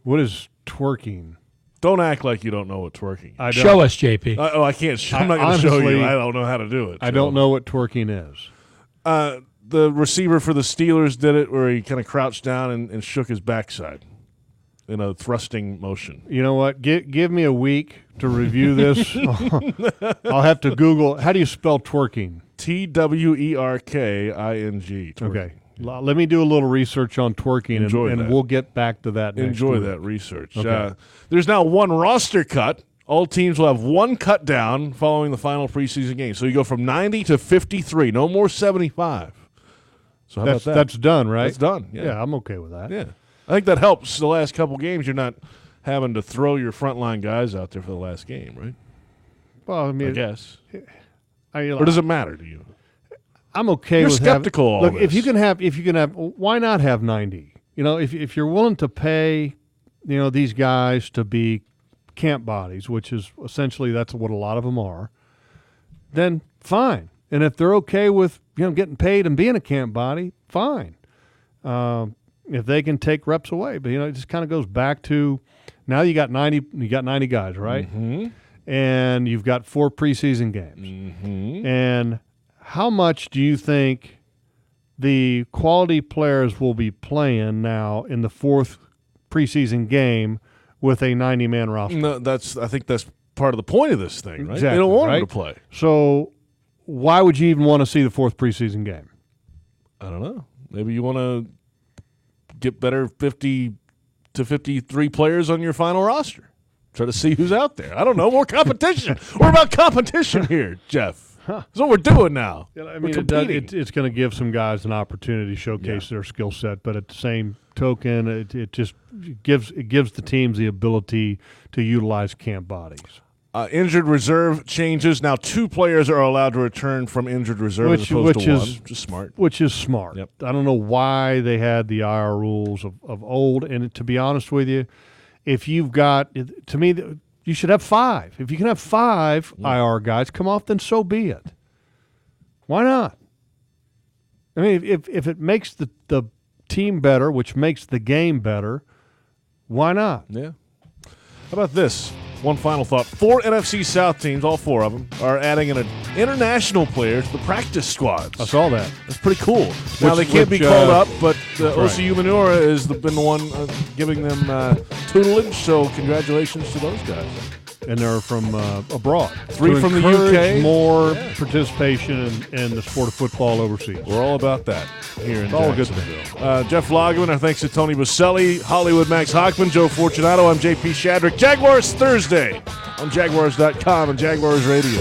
Speaker 5: What is twerking?
Speaker 4: Don't act like you don't know what twerking is.
Speaker 5: I don't.
Speaker 11: Show us, JP.
Speaker 4: I can't. I'm not going to show
Speaker 5: honestly,
Speaker 4: you. I don't know how to do it.
Speaker 5: I don't know what twerking is.
Speaker 4: The receiver for the Steelers did it where he kind of crouched down and shook his backside in a thrusting motion.
Speaker 5: You know what? Give me a week to review this. I'll have to Google. How do you spell twerking?
Speaker 4: Twerking.
Speaker 5: Okay. Let me do a little research on twerking, and we'll get back to that next
Speaker 4: Enjoy
Speaker 5: week.
Speaker 4: that research.
Speaker 5: Okay.
Speaker 4: There's now one roster cut. All teams will have one cut down following the final preseason game. So you go from 90 to 53. No more 75. So how about that?
Speaker 5: That's done, right?
Speaker 4: That's done. Yeah.
Speaker 5: I'm okay with that.
Speaker 4: Yeah. I think that helps the last couple games. You're not having to throw your frontline guys out there for the last game, right?
Speaker 5: Well, I mean,
Speaker 4: I guess.
Speaker 5: or
Speaker 4: Or does it matter to you?
Speaker 5: I'm okay
Speaker 4: You're
Speaker 5: with
Speaker 4: skeptical of
Speaker 5: Look,
Speaker 4: all
Speaker 5: if you
Speaker 4: this.
Speaker 5: can have, why not have 90? You know, if you're willing to pay, you know, these guys to be camp bodies, which is essentially that's what a lot of them are, then fine. And if they're okay with, you know, getting paid and being a camp body, fine. If they can take reps away, but you know, it just kind of goes back to now you got 90 guys, right?
Speaker 4: Mm-hmm.
Speaker 5: And you've got 4 preseason games.
Speaker 4: Mm-hmm.
Speaker 5: And how much do you think the quality players will be playing now in the 4th preseason game with a 90-man roster?
Speaker 4: No, I think that's part of the point of this thing, right?
Speaker 5: Exactly,
Speaker 4: they don't want
Speaker 5: right?
Speaker 4: them to play.
Speaker 5: So why would you even want to see the 4th preseason game?
Speaker 4: I don't know. Maybe you want to get better 50 to 53 players on your final roster. Try to see who's out there. I don't know. More competition. We're about competition here, Jeff. That's what we're doing now.
Speaker 5: I mean, it's going to give some guys an opportunity to showcase their skill set, but at the same token, it just gives the teams the ability to utilize camp bodies.
Speaker 4: Injured reserve changes. Now 2 players are allowed to return from injured reserve as opposed to 1. Which is smart.
Speaker 5: Which is smart.
Speaker 4: Yep.
Speaker 5: I don't know why they had the IR rules of old, and to be honest with you, if you've got – to me, You should have 5. If you can have 5 IR guys come off, then so be it. Why not? I mean, if it makes the team better, which makes the game better, why not?
Speaker 4: Yeah. How about this? One final thought. 4 NFC South teams, all 4 of them, are adding an international player to the practice squads.
Speaker 5: I saw that.
Speaker 4: That's pretty cool. Now, they can't be called up, but OCU Manura has been the one giving them tutelage, so congratulations to those guys.
Speaker 5: And they're from abroad.
Speaker 4: 3 from the UK.
Speaker 5: More participation in the sport of football overseas.
Speaker 4: We're all about that here in
Speaker 5: all good
Speaker 4: Jacksonville. Jeff Lageman, our thanks to Tony Baselli, Hollywood Max Hockman, Joe Fortunato. I'm JP Shadrick. Jaguars Thursday on Jaguars.com and Jaguars Radio.